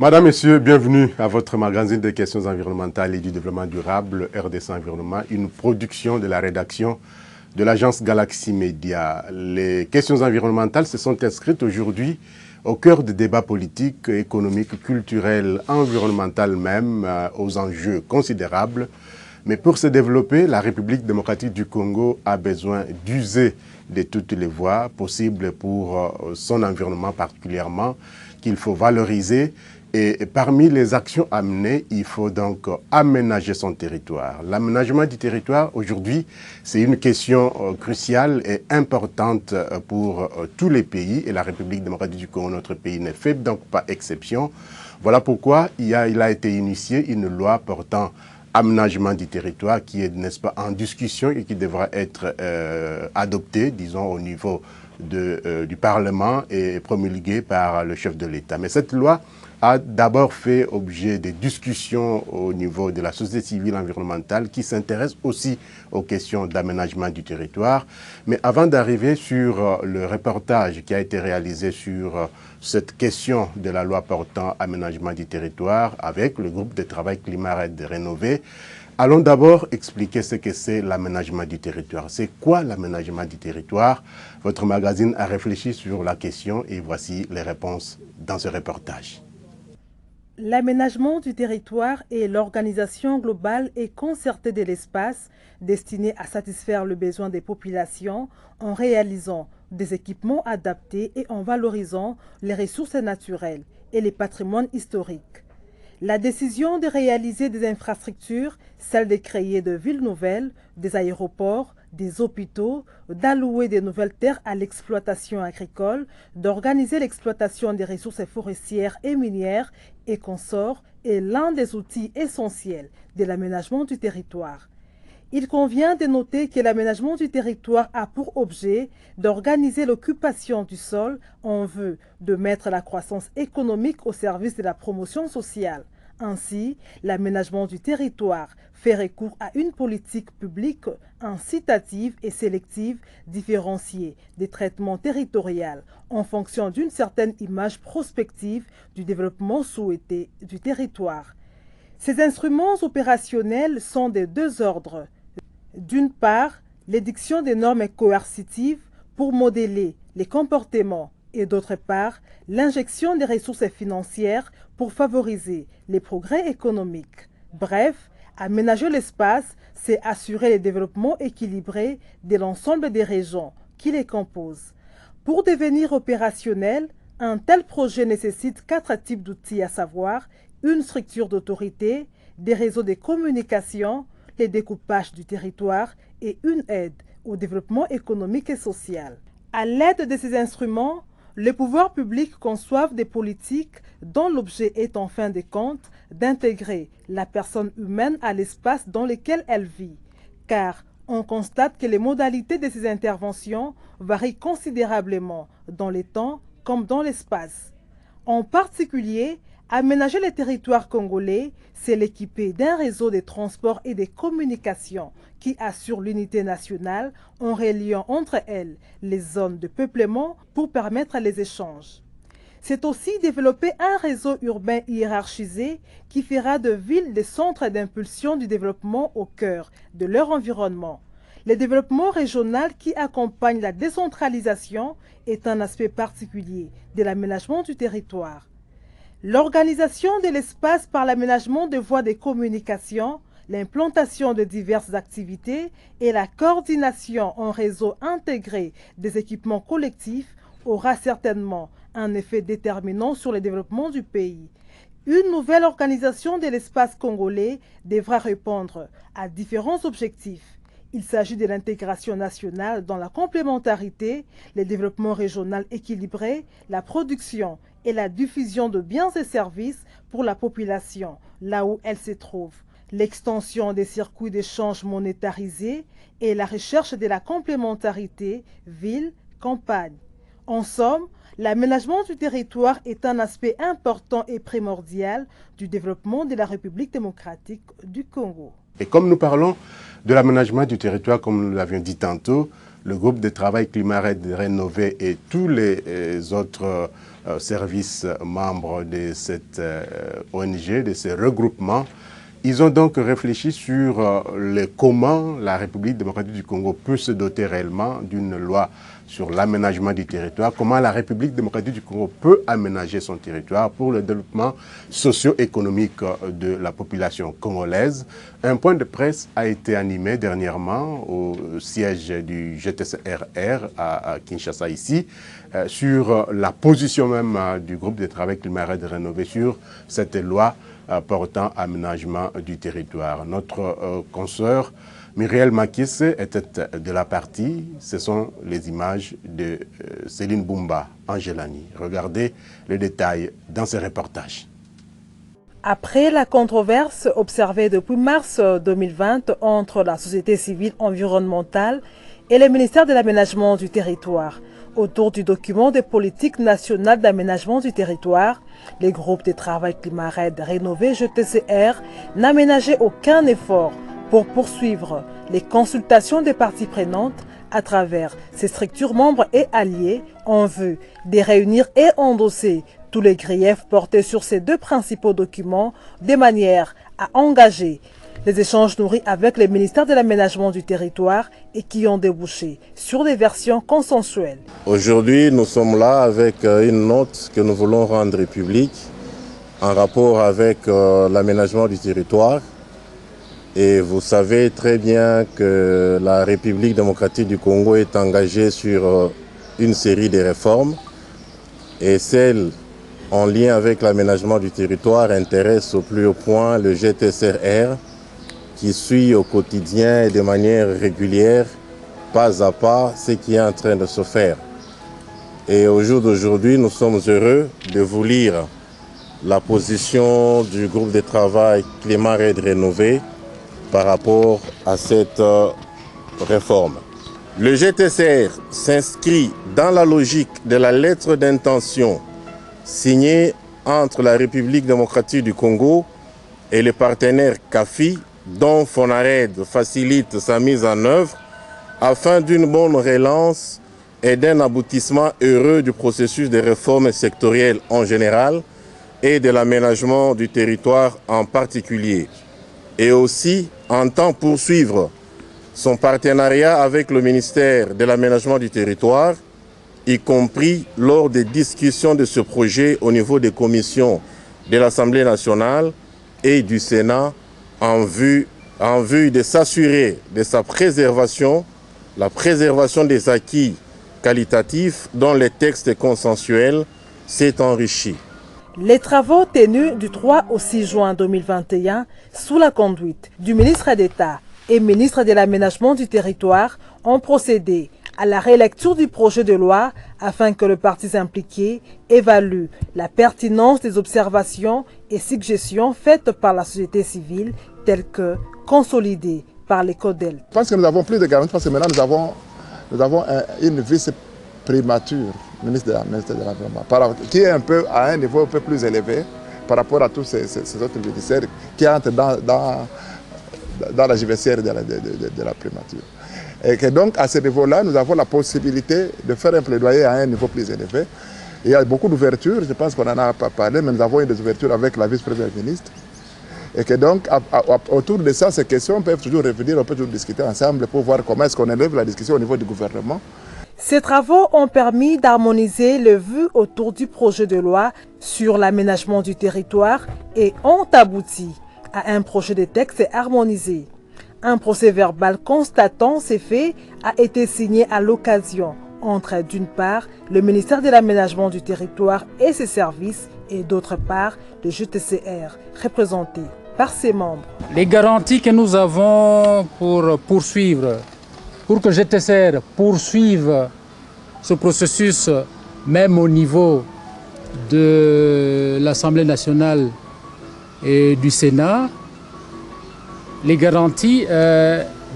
Madame, Messieurs, bienvenue à votre magazine des questions environnementales et du développement durable, RDC Environnement, une production de la rédaction de l'agence Galaxy Media. Les questions environnementales se sont inscrites aujourd'hui au cœur des débats politiques, économiques, culturels, environnementaux même, aux enjeux considérables. Mais pour se développer, la République démocratique du Congo a besoin d'user de toutes les voies possibles pour son environnement particulièrement, qu'il faut valoriser. Et parmi les actions à mener, il faut donc aménager son territoire. L'aménagement du territoire, aujourd'hui, c'est une question cruciale et importante pour tous les pays. Et la République démocratique du Congo, notre pays, ne fait donc pas exception. Voilà pourquoi il a été initié une loi portant aménagement du territoire qui est, n'est-ce pas, en discussion et qui devra être adoptée, disons, au niveau du Parlement et promulguée par le chef de l'État. Mais cette loi a d'abord fait objet de discussions au niveau de la société civile environnementale qui s'intéresse aussi aux questions d'aménagement du territoire. Mais avant d'arriver sur le reportage qui a été réalisé sur cette question de la loi portant aménagement du territoire avec le groupe de travail Climat Raid Rénové, allons d'abord expliquer ce que c'est l'aménagement du territoire. C'est quoi l'aménagement du territoire? Votre magazine a réfléchi sur la question et voici les réponses dans ce reportage. L'aménagement du territoire est l'organisation globale et concertée de l'espace destinée à satisfaire le besoin des populations en réalisant des équipements adaptés et en valorisant les ressources naturelles et les patrimoines historiques. La décision de réaliser des infrastructures, celle de créer de villes nouvelles, des aéroports, des hôpitaux, d'allouer de nouvelles terres à l'exploitation agricole, d'organiser l'exploitation des ressources forestières et minières et consorts est l'un des outils essentiels de l'aménagement du territoire. Il convient de noter que l'aménagement du territoire a pour objet d'organiser l'occupation du sol en vue de mettre la croissance économique au service de la promotion sociale. Ainsi, l'aménagement du territoire fait recours à une politique publique incitative et sélective différenciée des traitements territoriaux en fonction d'une certaine image prospective du développement souhaité du territoire. Ces instruments opérationnels sont de deux ordres. D'une part, l'édiction des normes coercitives pour modeler les comportements et d'autre part, l'injection des ressources financières pour favoriser les progrès économiques. Bref, aménager l'espace, c'est assurer le développement équilibré de l'ensemble des régions qui les composent. Pour devenir opérationnel, un tel projet nécessite 4 types d'outils, à savoir une structure d'autorité, des réseaux de communication, les découpages du territoire et une aide au développement économique et social. À l'aide de ces instruments, les pouvoirs publics conçoivent des politiques dont l'objet est en fin de compte d'intégrer la personne humaine à l'espace dans lequel elle vit, car on constate que les modalités de ces interventions varient considérablement dans le temps comme dans l'espace. En particulier, aménager le territoire congolais, c'est l'équiper d'un réseau de transport et de communication qui assure l'unité nationale en reliant entre elles les zones de peuplement pour permettre les échanges. C'est aussi développer un réseau urbain hiérarchisé qui fera de villes des centres d'impulsion du développement au cœur de leur environnement. Le développement régional qui accompagne la décentralisation est un aspect particulier de l'aménagement du territoire. L'organisation de l'espace par l'aménagement de voies de communication, l'implantation de diverses activités et la coordination en réseau intégré des équipements collectifs aura certainement un effet déterminant sur le développement du pays. Une nouvelle organisation de l'espace congolais devra répondre à différents objectifs. Il s'agit de l'intégration nationale dans la complémentarité, le développement régional équilibré, la production et la diffusion de biens et services pour la population, là où elle se trouve, l'extension des circuits d'échange monétarisés et la recherche de la complémentarité ville-campagne. En somme, l'aménagement du territoire est un aspect important et primordial du développement de la République démocratique du Congo. Et comme nous parlons de l'aménagement du territoire, comme nous l'avions dit tantôt, le groupe de travail Climat Raid Rénové et tous les autres services membres de cette ONG, de ces regroupements. Ils ont donc réfléchi sur comment la République démocratique du Congo peut se doter réellement d'une loi sur l'aménagement du territoire, comment la République démocratique du Congo peut aménager son territoire pour le développement socio-économique de la population congolaise. Un point de presse a été animé dernièrement au siège du GTCRR à Kinshasa ici, sur la position même du groupe de travail Climat Raid Rénové sur cette loi portant aménagement du territoire. Notre consoeur Muriel Makisse était de la partie. Ce sont les images de Céline Boumba Angelani. Regardez les détails dans ce reportage. Après la controverse observée depuis mars 2020 entre la société civile environnementale et le ministère de l'Aménagement du territoire, autour du document de politique nationale d'aménagement du territoire, les groupes de travail Climat Raid Rénové GTCR n'aménageaient aucun effort pour poursuivre les consultations des parties prenantes à travers ces structures membres et alliés en vue de réunir et endosser tous les griefs portés sur ces deux principaux documents de manière à engager les échanges nourris avec le ministère de l'Aménagement du territoire et qui ont débouché sur des versions consensuelles. Aujourd'hui, nous sommes là avec une note que nous voulons rendre publique en rapport avec l'aménagement du territoire. Et vous savez très bien que la République démocratique du Congo est engagée sur une série de réformes et celle en lien avec l'aménagement du territoire intéresse au plus haut point le GTCR qui suit au quotidien et de manière régulière, pas à pas, ce qui est en train de se faire. Et au jour d'aujourd'hui, nous sommes heureux de vous lire la position du groupe de travail Climat Raid Rénové par rapport à cette réforme. Le GTCR s'inscrit dans la logique de la lettre d'intention signée entre la République démocratique du Congo et les partenaires CAFI, dont FONARED facilite sa mise en œuvre afin d'une bonne relance et d'un aboutissement heureux du processus de réformes sectorielles en général et de l'aménagement du territoire en particulier. Et aussi entend poursuivre son partenariat avec le ministère de l'Aménagement du territoire, y compris lors des discussions de ce projet au niveau des commissions de l'Assemblée nationale et du Sénat en vue de s'assurer de sa préservation, la préservation des acquis qualitatifs dont le texte consensuel s'est enrichi. Les travaux tenus du 3 au 6 juin 2021 sous la conduite du ministre d'État et ministre de l'Aménagement du territoire ont procédé à la relecture du projet de loi afin que les parties impliquées évaluent la pertinence des observations et suggestions faites par la société civile telles que consolidées par les CODEL. Je pense que nous avons plus de garanties parce que maintenant nous avons une vice-primature, ministre de l'Environnement, qui est un peu à un niveau un peu plus élevé par rapport à tous ces autres ministères qui entrent dans la judiciaire de la primature. Et que donc à ce niveau-là, nous avons la possibilité de faire un plaidoyer à un niveau plus élevé. Il y a beaucoup d'ouvertures, je pense qu'on en a pas parlé, mais nous avons eu des ouvertures avec la vice-première ministre. Et que donc, autour de ça, ces questions peuvent toujours revenir, on peut toujours discuter ensemble pour voir comment est-ce qu'on élève la discussion au niveau du gouvernement. Ces travaux ont permis d'harmoniser les vues autour du projet de loi sur l'aménagement du territoire et ont abouti à un projet de texte harmonisé. Un procès-verbal constatant ces faits a été signé à l'occasion entre, d'une part, le ministère de l'Aménagement du territoire et ses services et d'autre part, le GTCR, représenté par ses membres. Les garanties que nous avons pour que GTCR poursuive ce processus, même au niveau de l'Assemblée nationale et du Sénat, les garanties,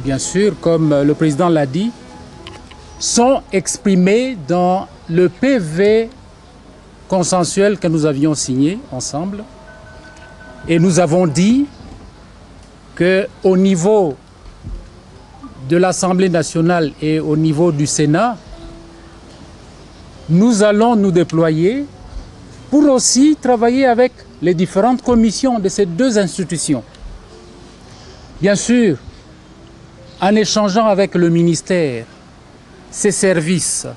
bien sûr, comme le président l'a dit, sont exprimées dans le PV consensuel que nous avions signé ensemble. Et nous avons dit qu'au niveau de l'Assemblée nationale et au niveau du Sénat, nous allons nous déployer pour aussi travailler avec les différentes commissions de ces deux institutions. Bien sûr, en échangeant avec le ministère, ses services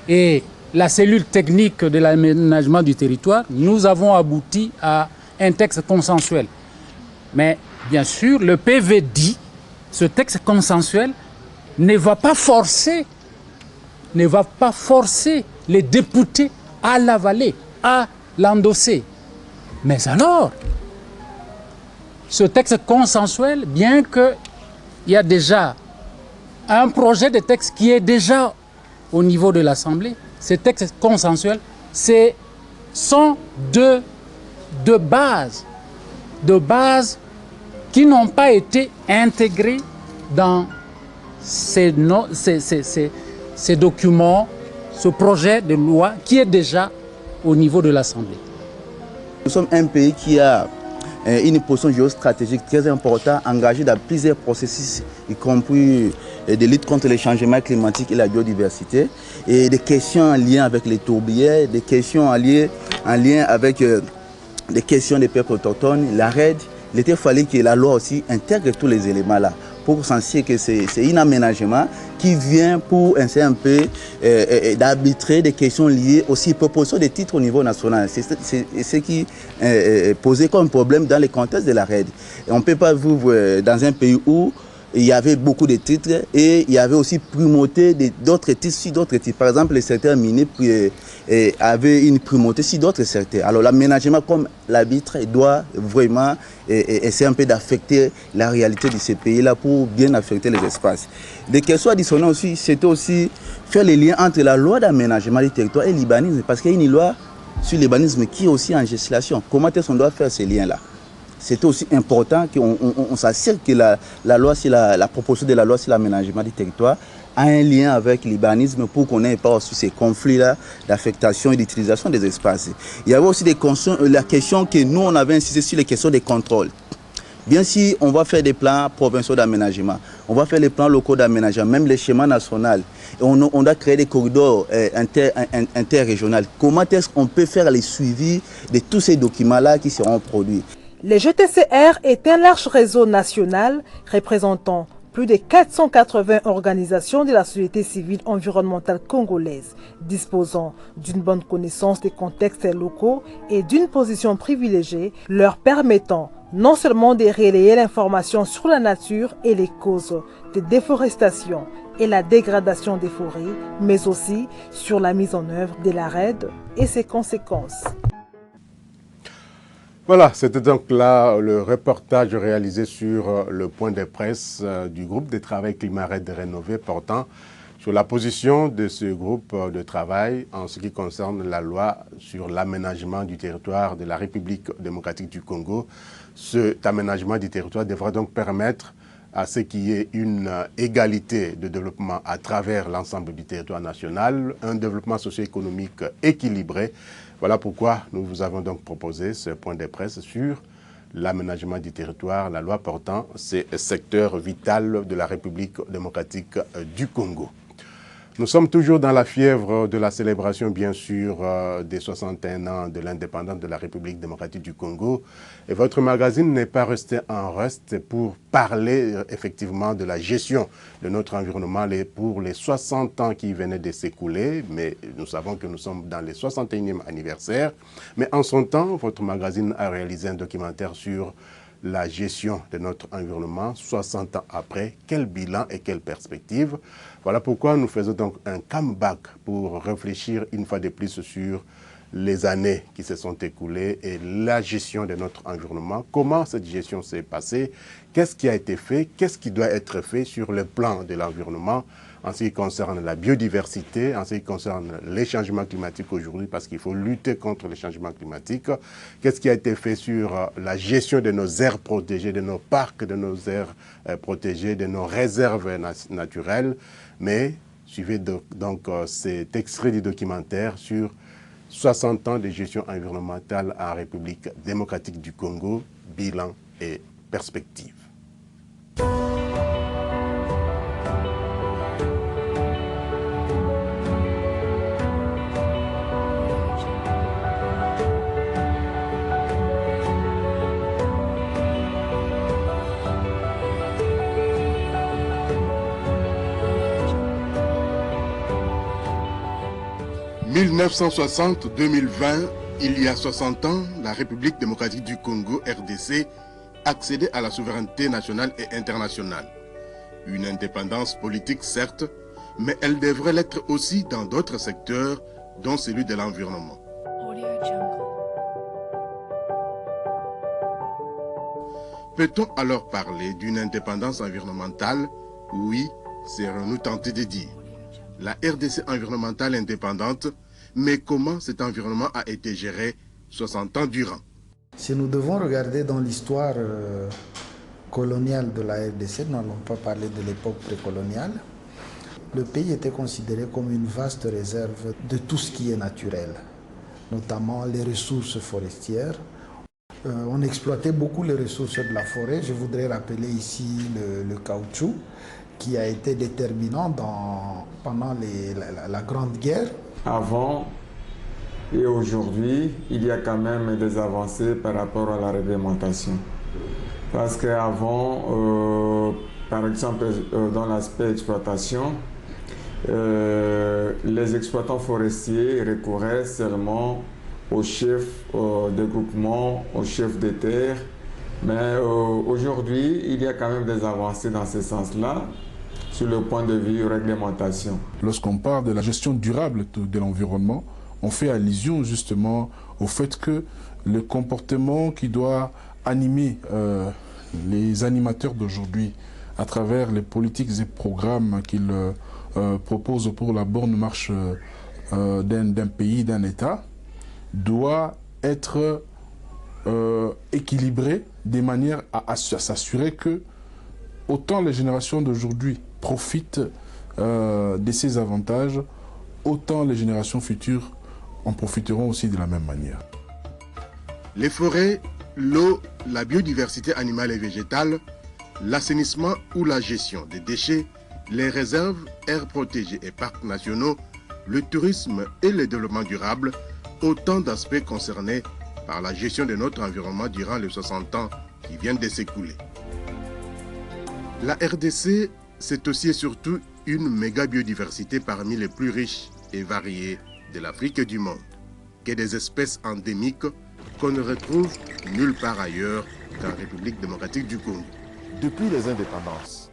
et la cellule technique de l'aménagement du territoire, nous avons abouti à un texte consensuel. Mais bien sûr, le PV dit, ce texte consensuel ne va pas forcer les députés à l'avaler, à l'endosser. Mais alors, ce texte consensuel, bien qu'il y a déjà un projet de texte qui est déjà au niveau de l'Assemblée, ces textes consensuels, sont de base qui n'ont pas été intégrés dans ces documents, ce projet de loi qui est déjà au niveau de l'Assemblée. Nous sommes un pays qui a une position géostratégique très importante, engagée dans plusieurs processus, y compris de lutte contre les changements climatiques et la biodiversité, et des questions en lien avec les tourbières, des questions en lien avec des questions des peuples autochtones, la RED. Il était fallu que la loi aussi intègre tous les éléments là, pour sentir que c'est un aménagement qui vient pour essayer un peu d'arbitrer des questions liées aussi proposition des titres au niveau national. C'est ce qui posait comme problème dans le contexte de la RED. Et on ne peut pas vivre dans un pays où il y avait beaucoup de titres et il y avait aussi primauté d'autres titres sur d'autres titres. Par exemple, les secteurs miniers avaient une primauté sur d'autres secteurs. Alors l'aménagement comme l'arbitre doit vraiment essayer un peu d'affecter la réalité de ces pays-là pour bien affecter les espaces. Des questions additionnelles aussi, c'était aussi faire les liens entre la loi d'aménagement du territoire et l'urbanisme, parce qu'il y a une loi sur l'urbanisme qui est aussi en législation. Comment est-ce qu'on doit faire ces liens-là? C'était aussi important qu'on s'assure que la loi, la proposition de la loi sur l'aménagement du territoire a un lien avec l'urbanisme pour qu'on n'ait pas aussi ces conflits-là d'affectation et d'utilisation des espaces. Il y avait aussi la question que nous, on avait insisté sur les questions des contrôles. Bien sûr, on va faire des plans provinciaux d'aménagement, on va faire les plans locaux d'aménagement, même les schémas nationaux. Et on doit créer des corridors interrégionaux. Comment est-ce qu'on peut faire les suivis de tous ces documents-là qui seront produits? Les GTCR est un large réseau national représentant plus de 480 organisations de la société civile environnementale congolaise, disposant d'une bonne connaissance des contextes locaux et d'une position privilégiée, leur permettant non seulement de relayer l'information sur la nature et les causes de déforestation et la dégradation des forêts, mais aussi sur la mise en œuvre de la RED et ses conséquences. Voilà, c'était donc là le reportage réalisé sur le point de presse du groupe de travail Climat RED Rénové portant sur la position de ce groupe de travail en ce qui concerne la loi sur l'aménagement du territoire de la République démocratique du Congo. Cet aménagement du territoire devra donc permettre à ce qu'il y ait une égalité de développement à travers l'ensemble du territoire national, un développement socio-économique équilibré. Voilà pourquoi nous vous avons donc proposé ce point de presse sur l'aménagement du territoire, la loi portant ces secteurs vitaux de la République démocratique du Congo. Nous sommes toujours dans la fièvre de la célébration, bien sûr, des 61 ans de l'indépendance de la République démocratique du Congo. Et votre magazine n'est pas resté en reste pour parler effectivement de la gestion de notre environnement pour les 60 ans qui venaient de s'écouler. Mais nous savons que nous sommes dans les 61e anniversaire. Mais en son temps, votre magazine a réalisé un documentaire sur la gestion de notre environnement 60 ans après. Quel bilan et quelle perspective? Voilà pourquoi nous faisons donc un comeback pour réfléchir une fois de plus sur les années qui se sont écoulées et la gestion de notre environnement. Comment cette gestion s'est passée? Qu'est-ce qui a été fait? Qu'est-ce qui doit être fait sur le plan de l'environnement en ce qui concerne la biodiversité, en ce qui concerne les changements climatiques aujourd'hui, parce qu'il faut lutter contre les changements climatiques. Qu'est-ce qui a été fait sur la gestion de nos aires protégées, de nos parcs, de nos aires protégées, de nos réserves naturelles? Mais suivez donc cet extrait du documentaire sur 60 ans de gestion environnementale en République démocratique du Congo, bilan et perspective. 1960-2020, il y a 60 ans, la République démocratique du Congo, RDC, accédait à la souveraineté nationale et internationale. Une indépendance politique, certes, mais elle devrait l'être aussi dans d'autres secteurs, dont celui de l'environnement. Peut-on alors parler d'une indépendance environnementale? Oui, serons-nous tentés de dire. La RDC environnementale indépendante, mais comment cet environnement a été géré 60 ans durant? Si nous devons regarder dans l'histoire coloniale de la RDC, nous n'allons pas parler de l'époque précoloniale, le pays était considéré comme une vaste réserve de tout ce qui est naturel, notamment les ressources forestières. On exploitait beaucoup les ressources de la forêt. Je voudrais rappeler ici le caoutchouc qui a été déterminant pendant la Grande Guerre. Avant et aujourd'hui, il y a quand même des avancées par rapport à la réglementation. Parce qu'avant, par exemple, dans l'aspect exploitation, les exploitants forestiers recouraient seulement aux chefs de groupement, aux chefs de terre. Mais aujourd'hui, il y a quand même des avancées dans ce sens-là, sur le point de vue réglementation. Lorsqu'on parle de la gestion durable de l'environnement, on fait allusion justement au fait que le comportement qui doit animer les animateurs d'aujourd'hui à travers les politiques et programmes qu'ils proposent pour la bonne marche d'un pays, d'un État, doit être équilibré de manière à s'assurer que autant les générations d'aujourd'hui profitent de ces avantages, autant les générations futures en profiteront aussi de la même manière. Les forêts, l'eau, la biodiversité animale et végétale, l'assainissement ou la gestion des déchets, les réserves, aires protégées et parcs nationaux, le tourisme et le développement durable, autant d'aspects concernés par la gestion de notre environnement durant les 60 ans qui viennent de s'écouler. La RDC, c'est aussi et surtout une méga biodiversité parmi les plus riches et variées de l'Afrique et du monde, que des espèces endémiques qu'on ne retrouve nulle part ailleurs qu'en République démocratique du Congo. Depuis les indépendances,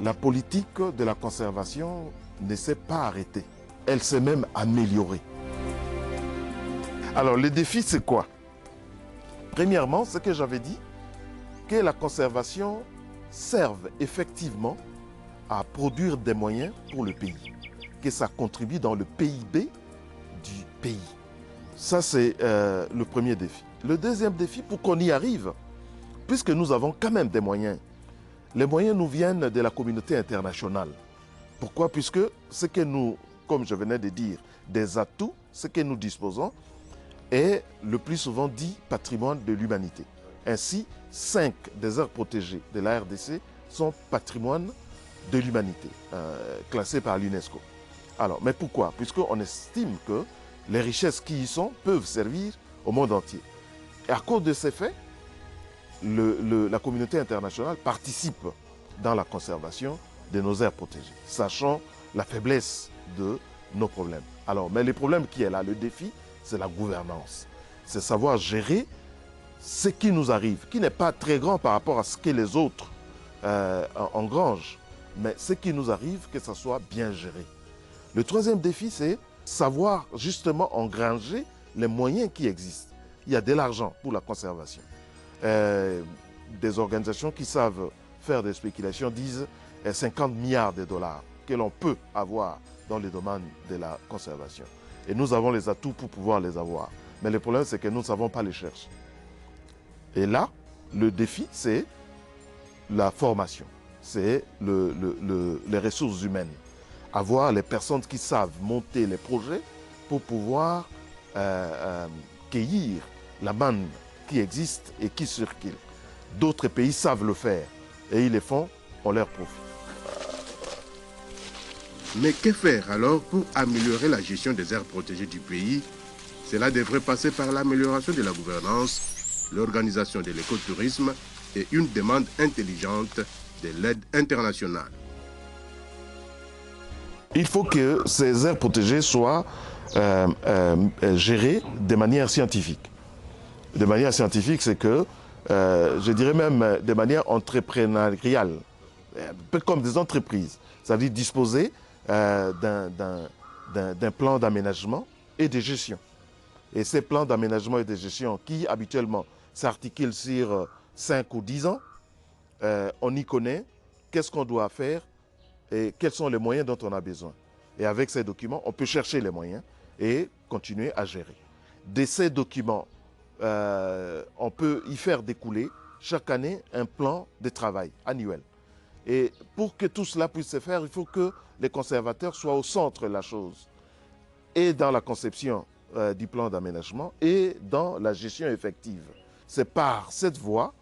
la politique de la conservation ne s'est pas arrêtée. Elle s'est même améliorée. Alors, le défi, c'est quoi? Premièrement, ce que j'avais dit, que la conservation serve effectivement à produire des moyens pour le pays, que ça contribue dans le PIB du pays. Ça, c'est le premier défi. Le deuxième défi, pour qu'on y arrive, puisque nous avons quand même des moyens, les moyens nous viennent de la communauté internationale. Pourquoi? Puisque ce que nous, comme je venais de dire, des atouts, ce que nous disposons, est le plus souvent dit patrimoine de l'humanité. Ainsi, 5 des aires protégées de la RDC sont patrimoine de l'humanité, classés par l'UNESCO. Alors, mais pourquoi? Puisqu'on estime que les richesses qui y sont peuvent servir au monde entier. Et à cause de ces faits, la communauté internationale participe dans la conservation de nos aires protégées, sachant la faiblesse de nos problèmes. Alors, mais le problème qui est là, le défi, c'est la gouvernance. C'est savoir gérer ce qui nous arrive, qui n'est pas très grand par rapport à ce que les autres engrangent, mais ce qui nous arrive, que ça soit bien géré. Le troisième défi, c'est savoir justement engranger les moyens qui existent. Il y a de l'argent pour la conservation. Des organisations qui savent faire des spéculations disent 50 milliards de dollars que l'on peut avoir dans le domaine de la conservation. Et nous avons les atouts pour pouvoir les avoir. Mais le problème, c'est que nous ne savons pas les chercher. Et là, le défi, c'est la formation, c'est les ressources humaines. Avoir les personnes qui savent monter les projets pour pouvoir cueillir la manne qui existe et qui circule. D'autres pays savent le faire et ils le font en leur profit. Mais que faire alors pour améliorer la gestion des aires protégées du pays? Cela devrait passer par l'amélioration de la gouvernance, l'organisation de l'écotourisme et une demande intelligente de l'aide internationale. Il faut que ces aires protégées soient géré de manière scientifique. De manière scientifique, c'est que, je dirais même de manière entrepreneuriale, un peu comme des entreprises. Ça veut dire disposer d'un plan d'aménagement et de gestion. Et ces plans d'aménagement et de gestion qui, habituellement, s'articulent sur 5 ou 10 ans, on y connaît qu'est-ce qu'on doit faire et quels sont les moyens dont on a besoin. Et avec ces documents, on peut chercher les moyens et continuer à gérer. De ces documents, on peut y faire découler chaque année un plan de travail annuel. Et pour que tout cela puisse se faire, il faut que les conservateurs soient au centre de la chose, et dans la conception du plan d'aménagement et dans la gestion effective. C'est par cette voie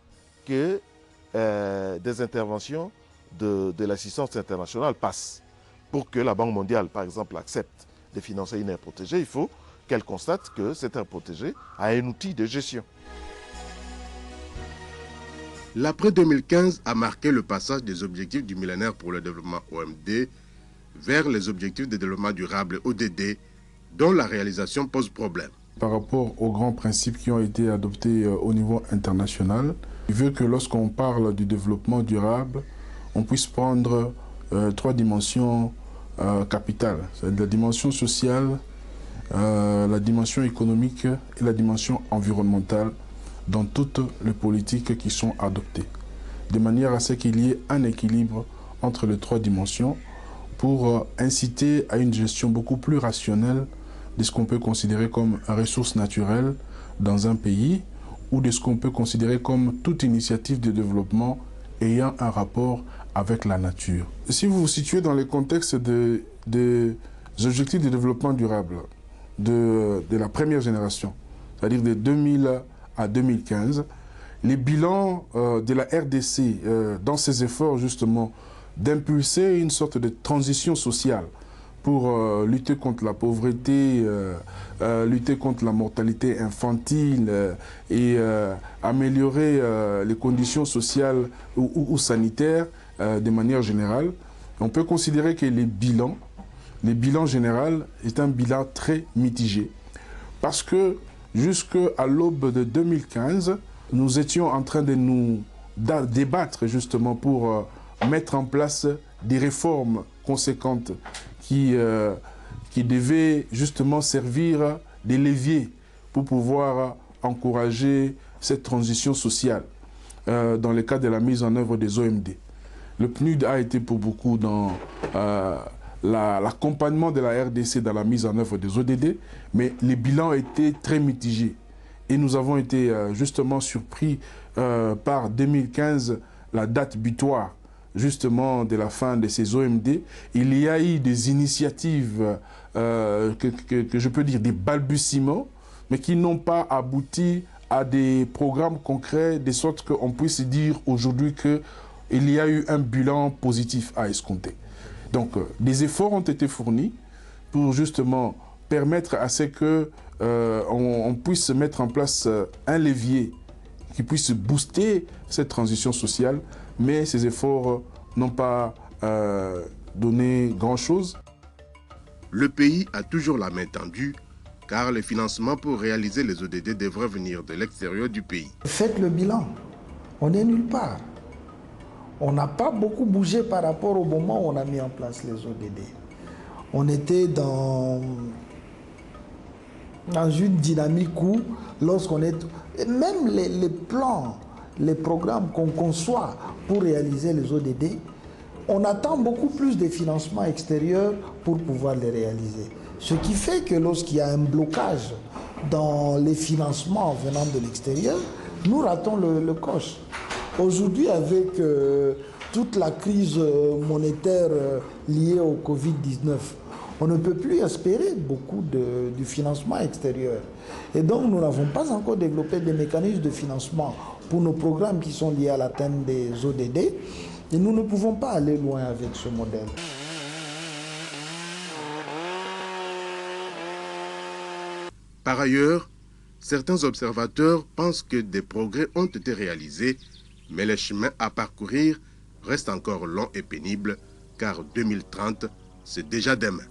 que des interventions de l'assistance internationale passent. Pour que la Banque mondiale, par exemple, accepte de financer une aire protégée, il faut qu'elle constate que cette aire protégée a un outil de gestion. L'après 2015 a marqué le passage des objectifs du millénaire pour le développement OMD vers les objectifs de développement durable ODD, dont la réalisation pose problème. Par rapport aux grands principes qui ont été adoptés au niveau international, il veut que lorsqu'on parle du développement durable, on puisse prendre 3 dimensions capitales. C'est la dimension sociale, la dimension économique et la dimension environnementale dans toutes les politiques qui sont adoptées, de manière à ce qu'il y ait un équilibre entre les 3 dimensions pour inciter à une gestion beaucoup plus rationnelle de ce qu'on peut considérer comme ressources naturelles dans un pays ou de ce qu'on peut considérer comme toute initiative de développement ayant un rapport avec la nature. Si vous vous situez dans le contexte des objectifs de développement durable de la première génération, c'est-à-dire de 2000 à 2015, les bilans de la RDC dans ses efforts justement d'impulser une sorte de transition sociale pour lutter contre la pauvreté, lutter contre la mortalité infantile et améliorer les conditions sociales ou sanitaires de manière générale, on peut considérer que les bilans généraux est un bilan très mitigé. Parce que jusqu'à l'aube de 2015, nous étions en train de nous débattre justement pour mettre en place des réformes conséquentes qui devaient justement servir des leviers pour pouvoir encourager cette transition sociale dans le cadre de la mise en œuvre des OMD. Le PNUD a été pour beaucoup dans l'accompagnement de la RDC dans la mise en œuvre des ODD, mais les bilans étaient très mitigés. Et nous avons été justement surpris par 2015, la date butoir justement de la fin de ces OMD. Il y a eu des initiatives que je peux dire des balbutiements, mais qui n'ont pas abouti à des programmes concrets, de sorte qu'on puisse dire aujourd'hui qu'il y a eu un bilan positif à escompter. Donc, des efforts ont été fournis pour justement permettre à ce qu'on puisse mettre en place un levier qui puisse booster cette transition sociale, mais ces efforts n'ont pas donné grand-chose. Le pays a toujours la main tendue, car les financements pour réaliser les ODD devraient venir de l'extérieur du pays. Faites le bilan, on n'est nulle part. On n'a pas beaucoup bougé par rapport au moment où on a mis en place les ODD. On était dans une dynamique où, lorsqu'on est... Même les plans, les programmes qu'on conçoit pour réaliser les ODD, on attend beaucoup plus de financements extérieurs pour pouvoir les réaliser. Ce qui fait que lorsqu'il y a un blocage dans les financements venant de l'extérieur, nous ratons le coche. Aujourd'hui, avec toute la crise monétaire liée au Covid-19, on ne peut plus espérer beaucoup du financement extérieur. Et donc, nous n'avons pas encore développé des mécanismes de financement pour nos programmes qui sont liés à l'atteinte des ODD. Et nous ne pouvons pas aller loin avec ce modèle. Par ailleurs, certains observateurs pensent que des progrès ont été réalisés, mais le chemin à parcourir reste encore long et pénible, car 2030, c'est déjà demain.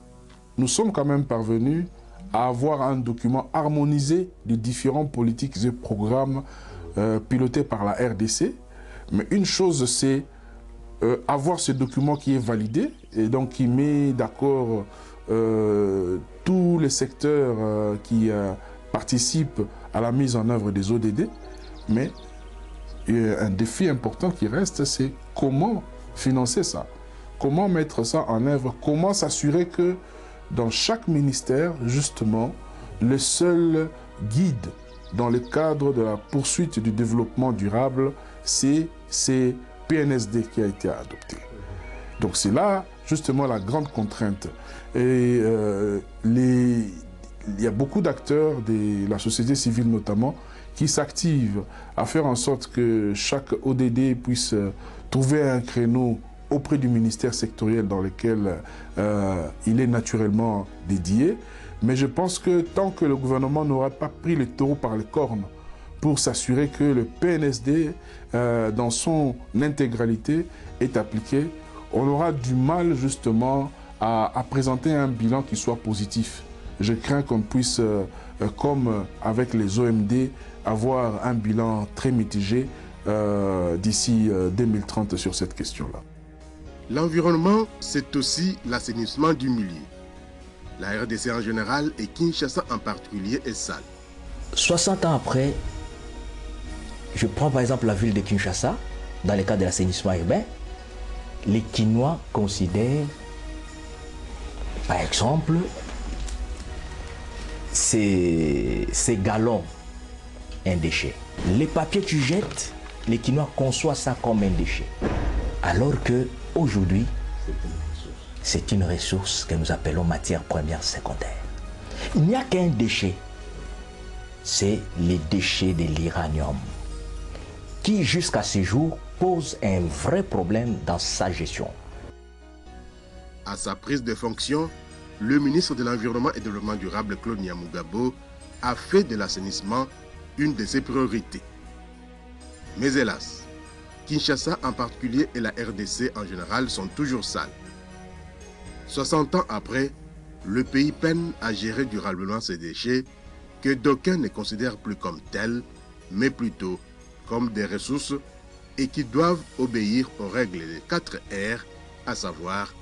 Nous sommes quand même parvenus à avoir un document harmonisé des différentes politiques et programmes pilotés par la RDC. Mais une chose, c'est avoir ce document qui est validé et donc qui met d'accord tous les secteurs qui participent à la mise en œuvre des ODD. Mais un défi important qui reste, c'est comment financer ça, comment mettre ça en œuvre, comment s'assurer que dans chaque ministère, justement, le seul guide dans le cadre de la poursuite du développement durable, c'est PNSD qui a été adopté. Donc c'est là, justement, la grande contrainte. Et il y a beaucoup d'acteurs, de la société civile notamment, qui s'activent à faire en sorte que chaque ODD puisse trouver un créneau auprès du ministère sectoriel dans lequel il est naturellement dédié. Mais je pense que tant que le gouvernement n'aura pas pris le taureau par les cornes pour s'assurer que le PNSD, dans son intégralité, est appliqué, on aura du mal justement à présenter un bilan qui soit positif. Je crains qu'on puisse, comme avec les OMD, avoir un bilan très mitigé d'ici 2030 sur cette question-là. L'environnement, c'est aussi l'assainissement du milieu. La RDC en général et Kinshasa en particulier est sale. 60 ans après, je prends par exemple la ville de Kinshasa, dans le cadre de l'assainissement urbain, les Kinois considèrent, par exemple, ces galons un déchet. Les papiers que tu jettes, les Kinois conçoivent ça comme un déchet. Alors que aujourd'hui, c'est une ressource que nous appelons matière première secondaire. Il n'y a qu'un déchet, c'est les déchets de l'uranium, qui jusqu'à ce jour pose un vrai problème dans sa gestion. À sa prise de fonction, le ministre de l'Environnement et du Développement durable, Claude Nyamugabo, a fait de l'assainissement une de ses priorités. Mais hélas, Kinshasa en particulier et la RDC en général sont toujours sales. 60 ans après, le pays peine à gérer durablement ces déchets que d'aucuns ne considèrent plus comme tels, mais plutôt comme des ressources et qui doivent obéir aux règles des 4 R, à savoir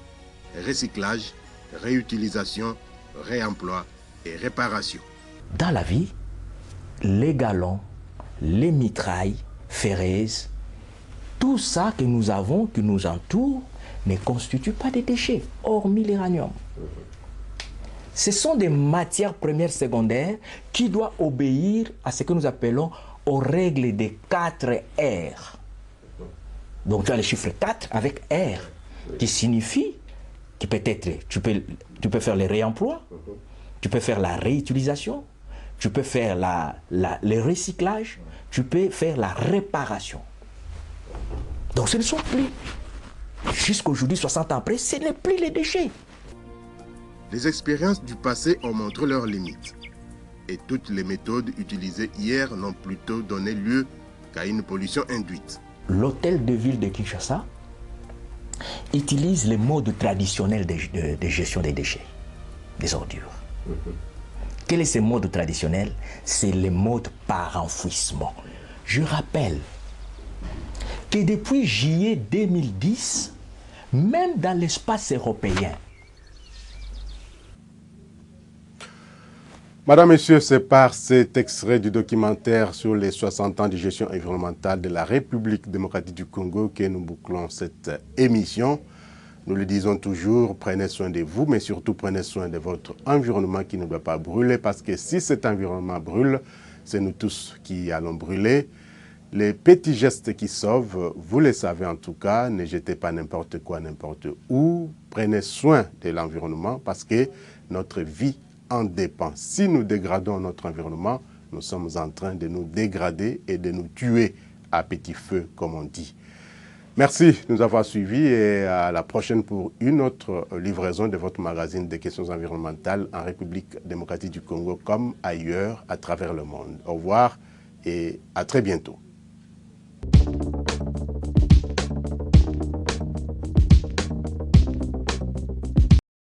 recyclage, réutilisation, réemploi et réparation. Dans la vie, les galons, les mitrailles, ferraises, tout ça que nous avons, qui nous entoure, ne constitue pas des déchets, hormis l'uranium. Ce sont des matières premières secondaires qui doivent obéir à ce que nous appelons aux règles des 4 R. Donc tu as le chiffre 4 avec R, qui signifie que peut-être tu peux faire le réemploi, tu peux faire la réutilisation, tu peux faire le recyclage, tu peux faire la réparation. Donc ce ne sont plus, jusqu'à aujourd'hui, 60 ans après, ce n'est plus les déchets. Les expériences du passé ont montré leurs limites. Et toutes les méthodes utilisées hier n'ont plutôt donné lieu qu'à une pollution induite. L'hôtel de ville de Kinshasa utilise le mode traditionnel de gestion des déchets, des ordures. Quel est ce mode traditionnel? C'est le mode par enfouissement. Je rappelle que depuis juillet 2010, même dans l'espace européen, Madame, Messieurs, c'est par cet extrait du documentaire sur les 60 ans de gestion environnementale de la République démocratique du Congo que nous bouclons cette émission. Nous le disons toujours, prenez soin de vous, mais surtout prenez soin de votre environnement qui ne doit pas brûler, parce que si cet environnement brûle, c'est nous tous qui allons brûler. Les petits gestes qui sauvent, vous les savez en tout cas, ne jetez pas n'importe quoi, n'importe où. Prenez soin de l'environnement parce que notre vie en dépend. Si nous dégradons notre environnement, nous sommes en train de nous dégrader et de nous tuer à petit feu, comme on dit. Merci de nous avoir suivis et à la prochaine pour une autre livraison de votre magazine des questions environnementales en République démocratique du Congo comme ailleurs à travers le monde. Au revoir et à très bientôt.